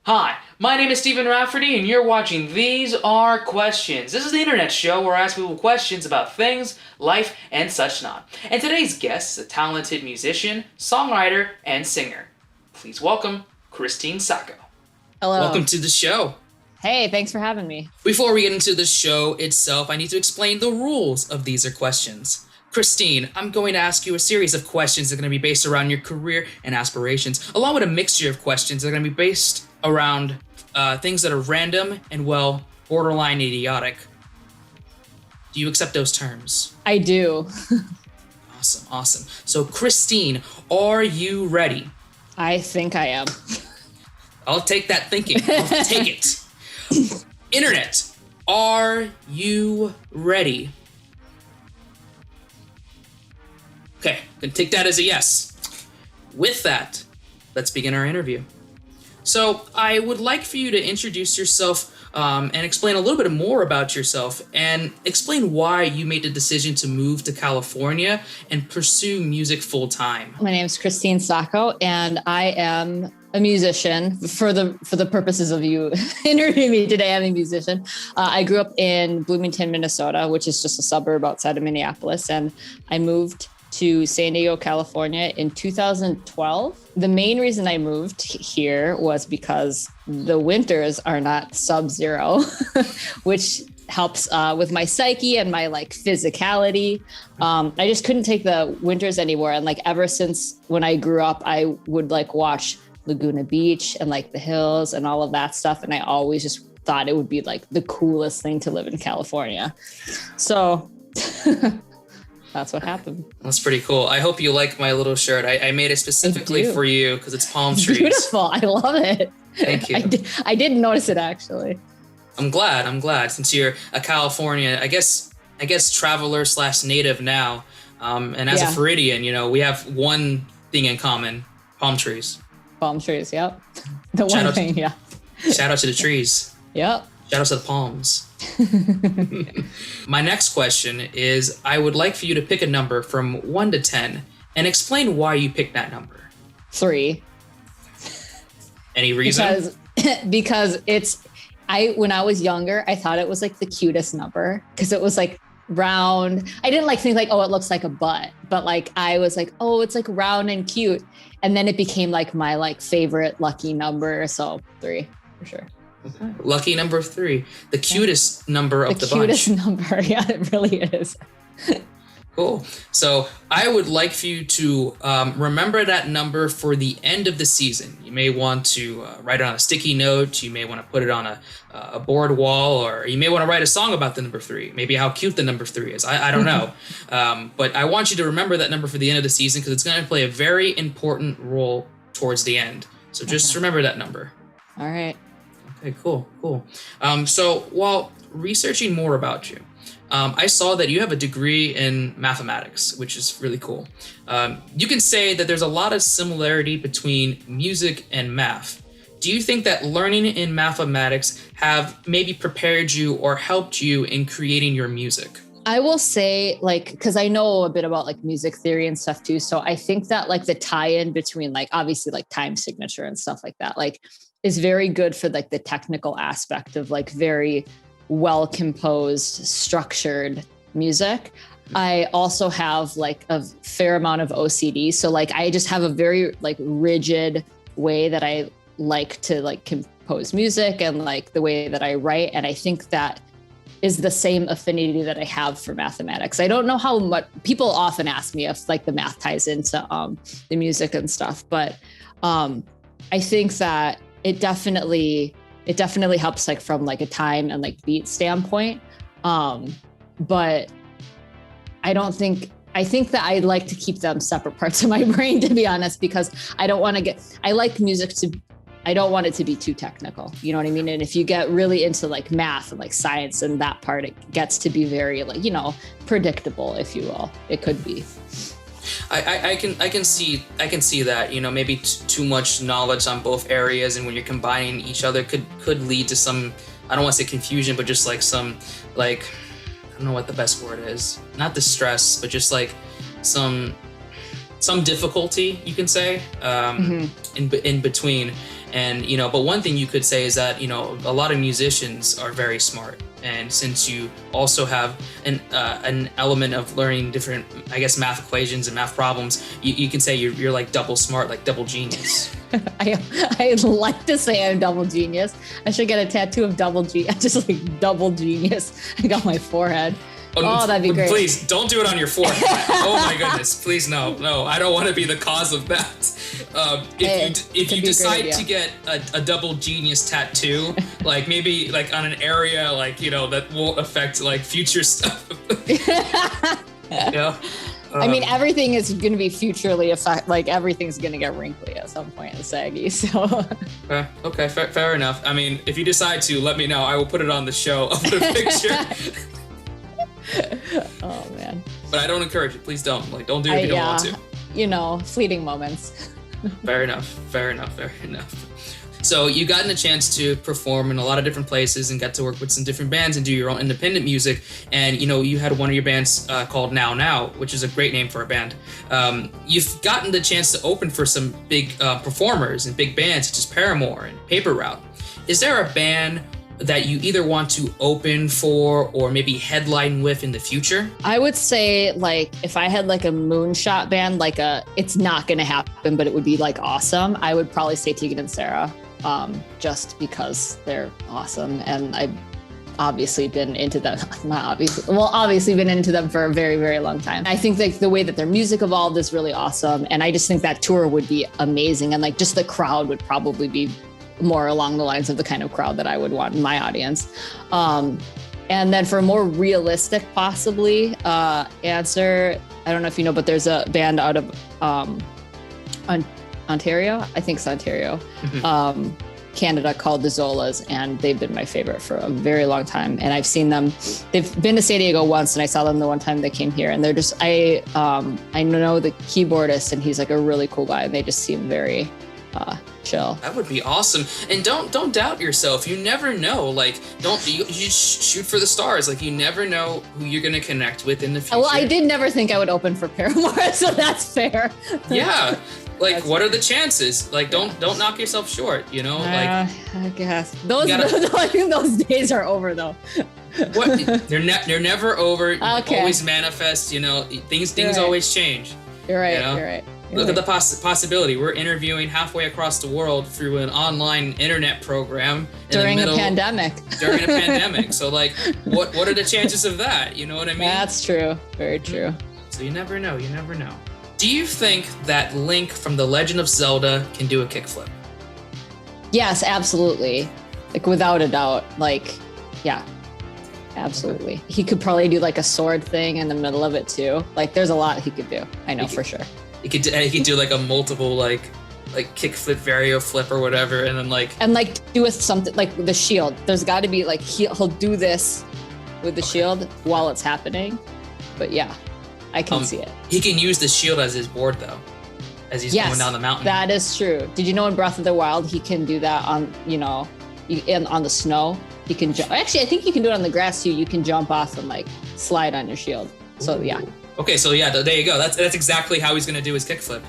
Hi, my name is Stephen Rafferty, and you're watching These Are Questions. This is the internet show where I ask people questions about things, life, and such not. And today's guest is a talented musician, songwriter, and singer. Please welcome Christine Sako. Hello. Welcome to the show. Hey, thanks for having me. Before we get into the show itself, I need to explain the rules of These Are Questions. Christine, I'm going to ask you a series of questions that are going to be based around your career and aspirations, along with a mixture of questions that are going to be based around things that are random and, well, borderline idiotic. Do you accept those terms? I do. Awesome. So, Christine, are you ready? I think I am. I'll take that thinking. I'll take it. Internet, are you ready? Okay, then take that as a yes. With that, let's begin our interview. So I would like for you to introduce yourself and explain a little bit more about yourself and explain why you made the decision to move to California and pursue music full time. My name is Christine Sako, and I am a musician. For the purposes of you interviewing me today, I'm a musician. I grew up in Bloomington, Minnesota, which is just a suburb outside of Minneapolis, and I moved to San Diego, California in 2012. The main reason I moved here was because the winters are not sub-zero, which helps with my psyche and my physicality. I just couldn't take the winters anymore. And ever since when I grew up, I would watch Laguna Beach and the hills and all of that stuff. And I always just thought it would be the coolest thing to live in California. So that's what happened. That's pretty cool. I hope you like my little shirt. I made it specifically for you because it's palm trees. Beautiful. I love it. Thank you. I didn't notice it, actually. I'm glad. Since you're a California, I guess traveler / native now. And as a Floridian, we have one thing in common: palm trees. Palm trees, yep. The one thing, yeah. Shout out to the trees. Yep. Shout out to the palms. My next question is, I would like for you to pick a number from 1 to 10 and explain why you picked that number. 3. Any reason? Because when I was younger, I thought it was the cutest number because it was round. I didn't think it looks like a butt, but I was it's round and cute. And then it became my favorite lucky number. So 3 for sure. Okay. Lucky number 3, the cutest number of the bunch. The cutest number, yeah, it really is. Cool. So I would like for you to remember that number for the end of the season. You may want to write it on a sticky note. You may want to put it on a board wall, or you may want to write a song about the number 3. Maybe how cute the number 3 is. I don't know. But I want you to remember that number for the end of the season because it's going to play a very important role towards the end. So just remember that number. All right. Okay, cool. So while researching more about you, I saw that you have a degree in mathematics, which is really cool. You can say that there's a lot of similarity between music and math. Do you think that learning in mathematics have maybe prepared you or helped you in creating your music? I will say, because I know a bit about music theory and stuff too. So I think that the tie-in between obviously time signature and stuff like that, is very good for the technical aspect of very well composed, structured music. I also have a fair amount of OCD. So I just have a very rigid way that I like to compose music and the way that I write. And I think that is the same affinity that I have for mathematics. I don't know how much people often ask me if the math ties into the music and stuff, but I think that it definitely helps from a time and beat standpoint. But I think that I like to keep them separate parts of my brain, to be honest, because I don't want it to be too technical. You know what I mean? And if you get really into math and science and that part, it gets to be very predictable, if you will. It could be. I can see that, maybe too much knowledge on both areas, and when you're combining each other could lead to some, I don't want to say confusion, but just some I don't know what the best word is, not distress, but just some some difficulty, you can say, in between. And, but one thing you could say is that, a lot of musicians are very smart. And since you also have an element of learning different, I guess, math equations and math problems, you can say you're like double smart, like double genius. I like to say I'm double genius. I should get a tattoo of double just like double genius. I got my forehead. Oh, that'd be great. Please don't do it on your forehead. Oh my goodness, please no, I don't want to be the cause of that. If you decide to get a double genius tattoo, like maybe like on an area like that won't affect like future stuff. I mean, everything is going to be futurely like everything's going to get wrinkly at some point in Saggy. So okay, fair enough. I mean, if you decide to, let me know. I will put it on the show. I'll put a picture. Oh man. But I don't encourage it. Please don't. Like, don't do it if you don't want to. Fleeting moments. Fair enough. So you gotten a chance to perform in a lot of different places and got to work with some different bands and do your own independent music. And, you had one of your bands called Now, which is a great name for a band. You've gotten the chance to open for some big performers and big bands such as Paramore and Paper Route. Is there a band that you either want to open for or maybe headline with in the future? I would say, like, if I had like a moonshot band, it's not going to happen, but it would be like awesome, I would probably say Tegan and Sarah, just because they're awesome. And I've obviously been into them, obviously been into them for a very, very long time. I think like the way that their music evolved is really awesome. And I just think that tour would be amazing. And like just the crowd would probably be more along the lines of the kind of crowd that I would want in my audience. And then for a more realistic, possibly answer, I don't know if you know, but there's a band out of Ontario. I think it's Ontario, Canada, called the Zolas, and they've been my favorite for a very long time. And I've seen them. They've been to San Diego once, and I saw them the one time they came here. And they're just, I know the keyboardist, and he's like a really cool guy, and they just seem very chill. That would be awesome. And don't doubt yourself. You never know. Like, you shoot for the stars. Like, you never know who you're going to connect with in the future. Well, I did never think I would open for Paramore, so that's fair. Yeah. Like, what are the chances? Like, don't knock yourself short, Like, I guess I think those days are over, though. What? They're never over. Okay. Always manifest. Things right. Always change. You're right. You're right. Look at the possibility. We're interviewing halfway across the world through an online internet program during a pandemic. During a pandemic. So, like, what are the chances of that? You know what I mean? That's true. Very true. So you never know. Do you think that Link from The Legend of Zelda can do a kickflip? Yes, absolutely. Like, without a doubt. Like, yeah. Absolutely. He could probably do like a sword thing in the middle of it too. Like, there's a lot he could do. I know for sure. He could do like a multiple like kickflip, vario flip or whatever, and then do with something like the shield. There's got to be like he'll do this with the shield while it's happening. But yeah, I can see it. He can use the shield as his board though, as he's going down the mountain. That is true. Did you know in Breath of the Wild he can do that on on the snow? He can jump. Actually, I think you can do it on the grass too. You can jump off and like slide on your shield. So yeah. Okay, so yeah, there you go. That's exactly how he's gonna do his kickflip.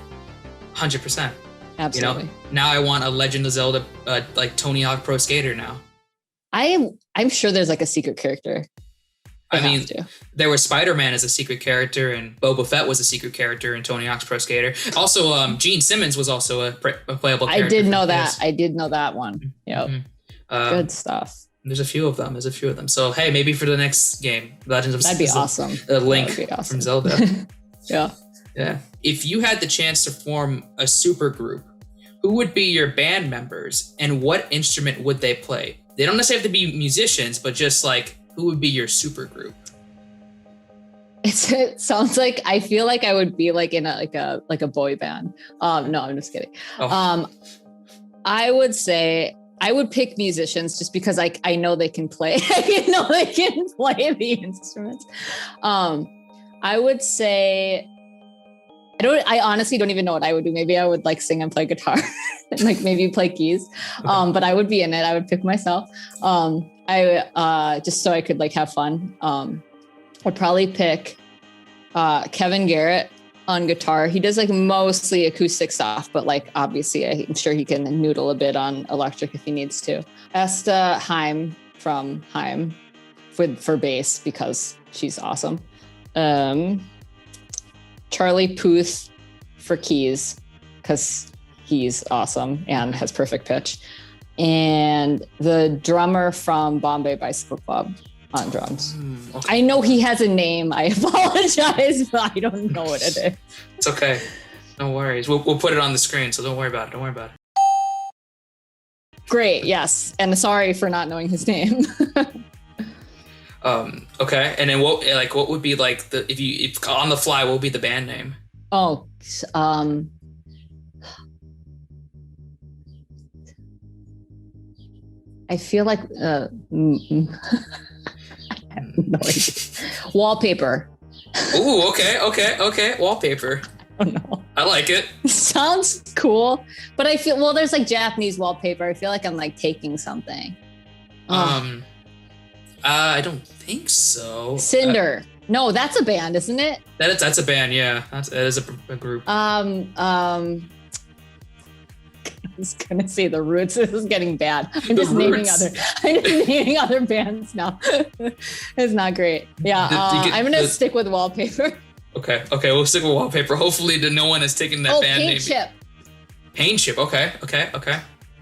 100%. Absolutely. Now I want a Legend of Zelda like Tony Hawk Pro Skater now. I'm sure there's like a secret character. I mean, there was Spider-Man as a secret character, and Boba Fett was a secret character in Tony Hawk's Pro Skater. Also, Gene Simmons was also a playable character. I did know that. I did know that one. Yep. Good stuff. There's a few of them. So, hey, maybe for the next game, Legends of Zelda. That'd be awesome. Link from Zelda. Yeah. Yeah. If you had the chance to form a super group, who would be your band members and what instrument would they play? They don't necessarily have to be musicians, but just like, who would be your super group? It sounds like, I feel like I would be like in a boy band. No, I'm just kidding. Oh. I would say I would pick musicians just because I know they can play. I know they can play the instruments. I would say, I honestly don't even know what I would do. Maybe I would like sing and play guitar and like maybe play keys. But I would be in it. I would pick myself. I just so I could like have fun. I'd probably pick Kevin Garrett on guitar. He does like mostly acoustic stuff, but like obviously I'm sure he can noodle a bit on electric if he needs to. Esta Heim from Heim for bass because she's awesome. Charlie Puth for keys because he's awesome and has perfect pitch. And the drummer from Bombay Bicycle Club on drums. Okay. I know he has a name. I apologize, but I don't know what it is. It's okay. No worries. We'll put it on the screen, so don't worry about it. Great, yes. And sorry for not knowing his name. Okay. And then what would be like if on the fly, what would be the band name? Oh, I feel like I have no idea. Wallpaper. Ooh, okay. Wallpaper. Oh no. I like it. Sounds cool, but I feel there's like Japanese wallpaper. I feel like I'm like taking something. I don't think so. Cinder. No, that's a band, isn't it? That's a band, yeah. That is a group. I was gonna say the Roots. This is getting bad. I'm just naming other bands now. It's not great. Yeah, I'm gonna stick with Wallpaper. Okay, we'll stick with Wallpaper. Hopefully, no one has taken that band name. Paint Chip. Okay.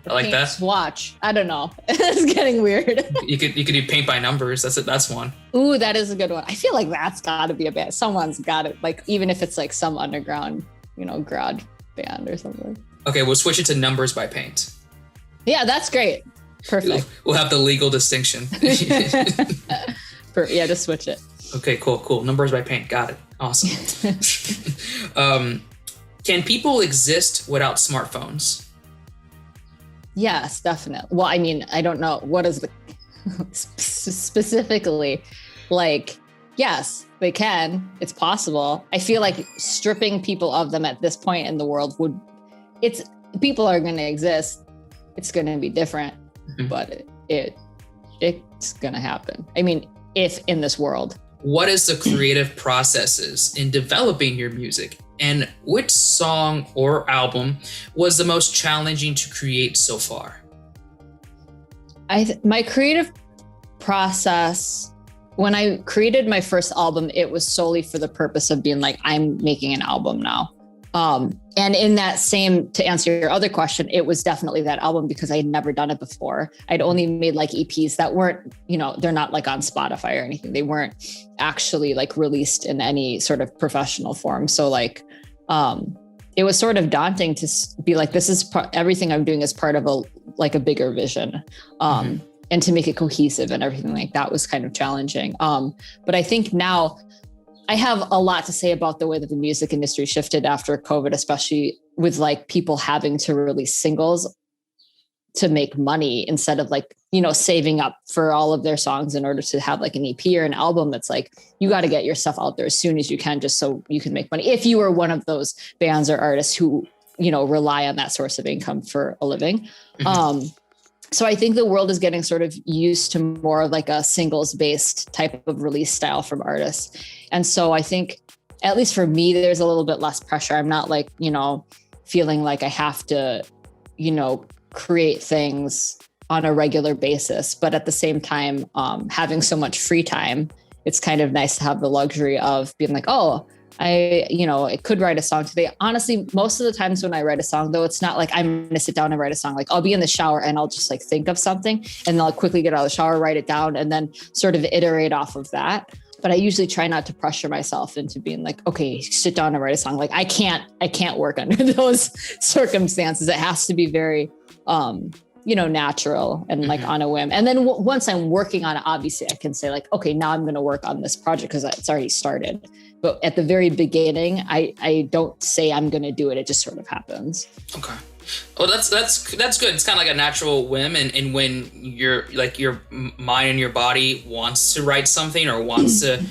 I like that. Swatch. I don't know. It's getting weird. You could do Paint by Numbers. That's one. Ooh, that is a good one. I feel like that's got to be a band. Someone's got it. Like even if it's like some underground, garage band or something. Okay, we'll switch it to Numbers by Paint. Yeah, that's great. Perfect. We'll have the legal distinction. Yeah, just switch it. Okay, cool. Numbers by Paint. Got it. Awesome. Can people exist without smartphones? Yes, definitely. Well, I mean, I don't know. What is the specifically like, yes, they can. It's possible. I feel like stripping people of them at this point in the world people are going to exist. It's going to be different, but it's going to happen. I mean, if in this world. What is the creative processes in developing your music? And which song or album was the most challenging to create so far? My creative process, when I created my first album, it was solely for the purpose of being like, I'm making an album now. And in that same, to answer your other question, it was definitely that album because I had never done it before. I'd only made like EPs that weren't, they're not like on Spotify or anything. They weren't actually like released in any sort of professional form. So like, it was sort of daunting to be like, this is everything I'm doing is part of a bigger vision. And to make it cohesive and everything like that was kind of challenging. But I think now, I have a lot to say about the way that the music industry shifted after COVID, especially with like people having to release singles to make money instead of like, saving up for all of their songs in order to have like an EP or an album. That's like, you got to get your stuff out there as soon as you can, just so you can make money. If you are one of those bands or artists who, rely on that source of income for a living. So I think the world is getting sort of used to more of like a singles based type of release style from artists. And so I think, at least for me, there's a little bit less pressure. I'm not like, feeling like I have to, create things on a regular basis. But at the same time, having so much free time, it's kind of nice to have the luxury of being like, oh, I could write a song today. Honestly, most of the times when I write a song, though, it's not like I'm going to sit down and write a song. Like I'll be in the shower and I'll just like think of something and then I'll quickly get out of the shower, write it down, and then sort of iterate off of that. But I usually try not to pressure myself into being like, okay, sit down and write a song. Like I can't work under those circumstances. It has to be very, natural and like on a whim. And then once I'm working on it, obviously I can say like, okay, now I'm going to work on this project because it's already started. But at the very beginning, I don't say I'm going to do it. It just sort of happens. Okay. Well, that's good. It's kind of like a natural whim. And when you're like your mind and your body wants to write something or wants to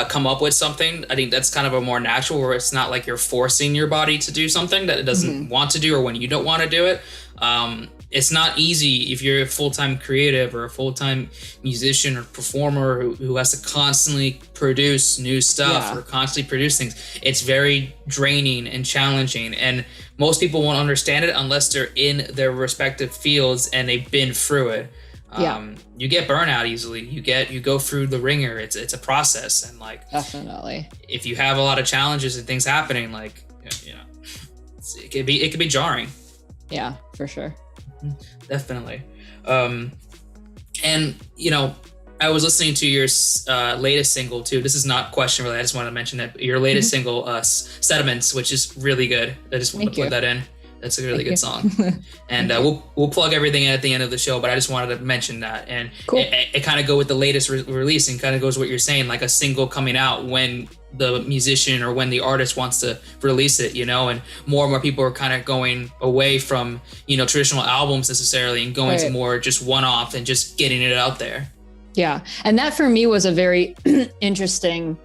come up with something, I think that's kind of a more natural where it's not like you're forcing your body to do something that it doesn't want to do or when you don't want to do it. it's not easy if you're a full-time creative or a full-time musician or performer who has to constantly produce new stuff or constantly produce things. It's very draining and challenging, and most people won't understand it unless they're in their respective fields and they've been through it. You get burnout easily. You go through the ringer. It's a process, and like definitely, if you have a lot of challenges and things happening, like it could be jarring. Yeah, for sure. Definitely. And I was listening to your latest single too. This is not question related. I just wanted to mention that your latest single, Sediments, which is really good. I just wanted to put that in. That's a really good song. And we'll plug everything in at the end of the show, but I just wanted to mention that. And cool. it kind of go with the latest release, and kind of goes what you're saying, like a single coming out when the musician or when the artist wants to release it, and more people are kind of going away from, traditional albums necessarily and going to more just one-off and just getting it out there. Yeah. And that for me was a very interesting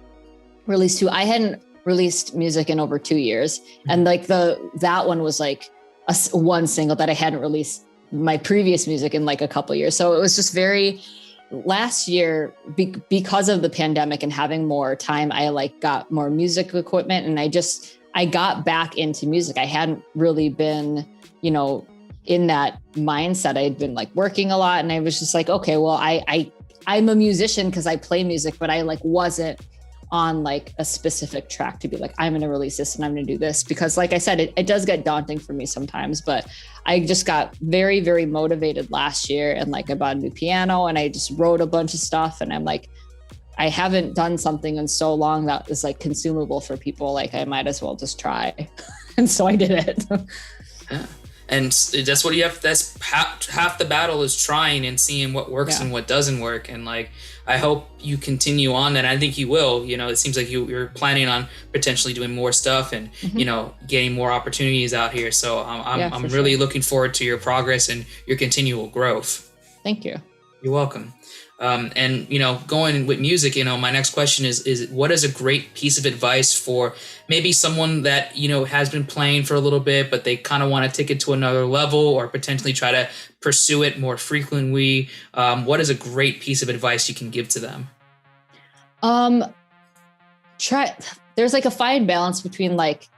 release too. I hadn't released music in over 2 years. And like that one was like one single that I hadn't released my previous music in like a couple of years. So it was just very, last year, because of the pandemic and having more time, I like got more music equipment, and I got back into music. I hadn't really been, in that mindset. I had been like working a lot, and I was just like, okay, well, I'm a musician because I play music, but I like wasn't on like a specific track to be like, I'm going to release this and I'm going to do this, because like I said, it does get daunting for me sometimes, but I just got very, very motivated last year, and like I bought a new piano and I just wrote a bunch of stuff, and I'm like, I haven't done something in so long that is like consumable for people. Like I might as well just try. And so I did it. Yeah. And that's what you have. That's half the battle is trying and seeing what works and what doesn't work. And like, I hope you continue on that. I think you will. It seems like you're planning on potentially doing more stuff and getting more opportunities out here. So I'm really looking forward to your progress and your continual growth. Thank you. You're welcome. And going with music, my next question is what is a great piece of advice for maybe someone that has been playing for a little bit, but they kind of want to take it to another level or potentially try to pursue it more frequently? What is a great piece of advice you can give to them? There's like a fine balance between like,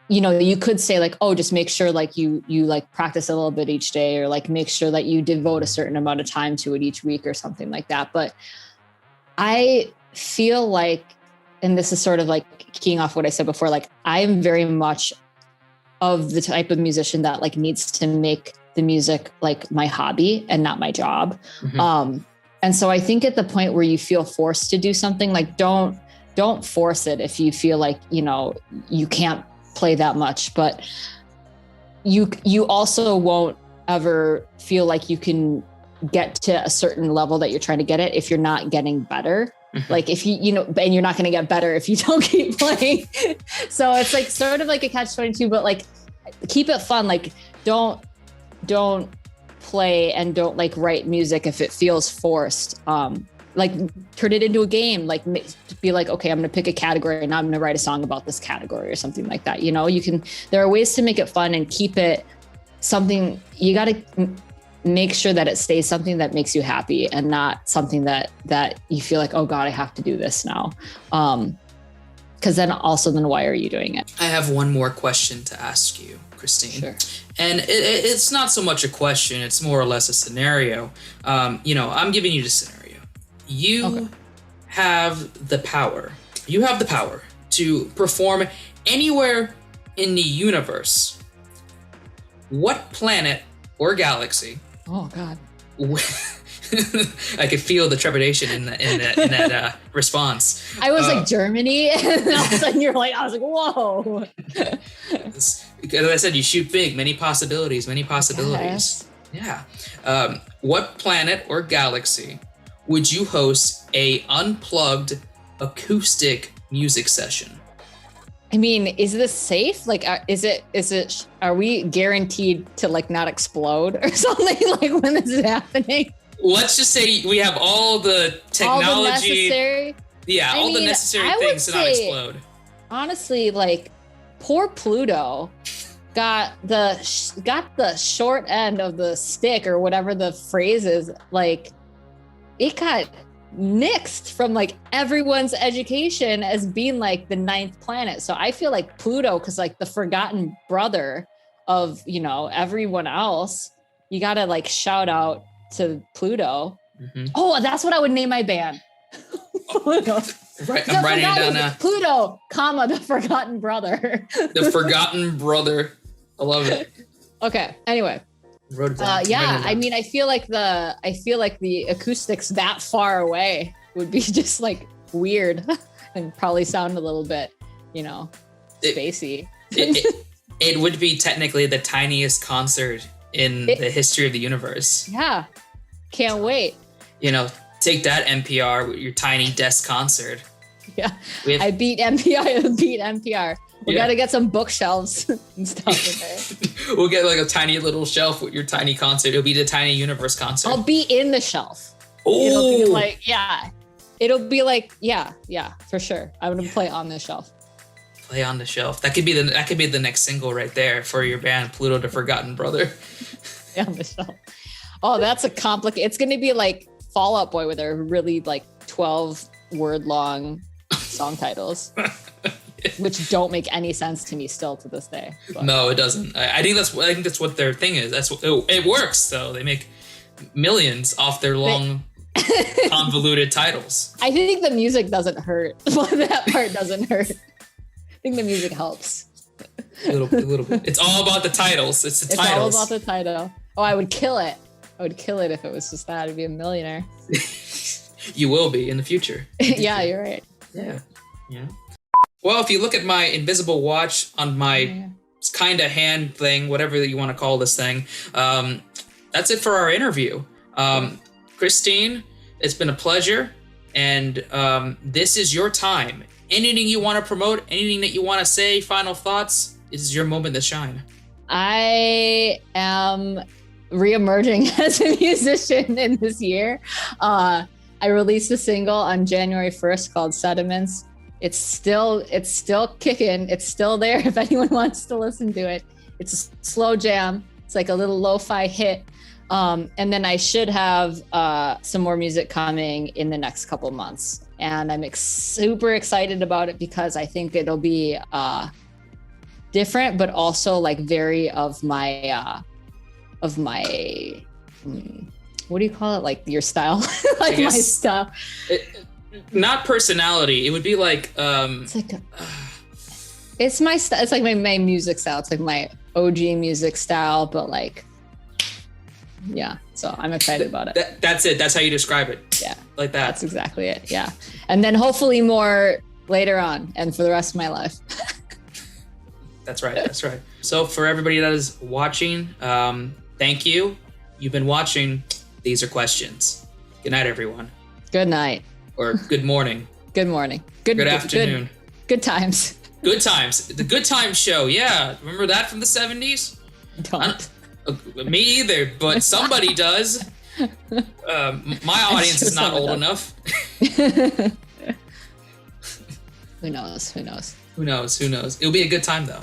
you could say like, oh, just make sure like you like practice a little bit each day, or like make sure that you devote a certain amount of time to it each week or something like that. But I feel like, and this is sort of like keying off what I said before, like I am very much of the type of musician that like needs to make the music like my hobby and not my job. And so I think at the point where you feel forced to do something, like don't force it if you feel like, you can't play that much, but you also won't ever feel like you can get to a certain level that you're trying to get at if you're not getting better. Like if and you're not going to get better if you don't keep playing. So it's like sort of like a catch-22, but like keep it fun. Like don't play and don't like write music if it feels forced. Like turn it into a game, like be like, okay, I'm going to pick a category and I'm going to write a song about this category or something like that. There are ways to make it fun and keep it something. You got to make sure that it stays something that makes you happy and not something that you feel like, oh God, I have to do this now. Cause then why are you doing it? I have one more question to ask you, Christine. Sure. And it's not so much a question, it's more or less a scenario. I'm giving you the scenario. You have the power. You have the power to perform anywhere in the universe. What planet or galaxy? Oh God! I could feel the trepidation in that response. I was like Germany, and all of a sudden I was like, whoa! As I said, you shoot big. Many possibilities. Yes. Yeah. What planet or galaxy would you host a unplugged acoustic music session? I mean, is this safe? Like, are we guaranteed to like not explode or something like when this is happening? Let's just say we have all the technology. All the necessary? Yeah, all the necessary things to not explode. Honestly, like, poor Pluto. got the short end of the stick, or whatever the phrase is. Like, it got nixed from like everyone's education as being like the ninth planet. So I feel like Pluto, because like the forgotten brother of, you know, everyone else, you gotta like shout out to Pluto. Mm-hmm. Oh, that's what I would name my band. Pluto. Right, I'm writing down now. Pluto, comma, the forgotten brother. The forgotten brother. I love it. Okay. Anyway. Wrote it down. Yeah. I mean, I feel like the acoustics that far away would be just like weird and probably sound a little bit, you know, spacey. It would be technically the tiniest concert in the history of the universe. Yeah. Can't wait. You know, take that, NPR, with your tiny desk concert. Yeah. I beat NPR. We got to get some bookshelves and stuff in there. We'll get like a tiny little shelf with your tiny concert. It'll be the Tiny Universe concert. I'll be in the shelf. Oh. It'll be like, yeah, for sure. I'm going to play on the shelf. Play on the shelf. That could be the next single right there for your band, Pluto the Forgotten Brother. Yeah, on the shelf. Oh, that's a complicated. It's going to be like Fall Out Boy with their really like 12 word long song titles, which don't make any sense to me still to this day. But. No, it doesn't. I think that's what their thing is. That's what it works though. They make millions off their long convoluted titles. I think the music doesn't hurt. That part doesn't hurt. I think the music helps. A little bit. It's all about the titles. It's the titles. It's all about the title. Oh, I would kill it. I would kill it if it was just that. I'd be a millionaire. You will be in the future. Yeah, you're right. Yeah. Well, if you look at my invisible watch on my kind of hand thing, whatever you want to call this thing, that's it for our interview. Christine, it's been a pleasure. And this is your time. Anything you want to promote, anything that you want to say, final thoughts, this is your moment to shine. I am re-emerging as a musician in this year. I released a single on January 1st called Sediments. It's still kicking. It's still there if anyone wants to listen to it. It's a slow jam. It's like a little lo-fi hit. And then I should have some more music coming in the next couple months. And I'm super excited about it because I think it'll be different, but also like very of my what do you call it? Like your style, like my style. Not personality. It would be like it's my style. It's like my music style. It's like my OG music style, but like, yeah. So I'm excited about it. That's it. That's how you describe it. Yeah. Like that. That's exactly it. Yeah. And then hopefully more later on and for the rest of my life. That's right. That's right. So for everybody that is watching, thank you. You've been watching These Are Questions. Good night, everyone. Good night. Or good morning. Good morning. Good afternoon. Good times. Good times. The Good Times show. Yeah. Remember that from the 70s? Don't. Me either, but somebody does. My audience is not old enough. Who knows? Who knows? Who knows? Who knows? It'll be a good time, though.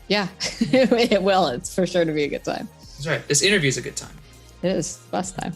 Yeah, it will. It's for sure to be a good time. That's right. This interview is a good time. It is. Best time.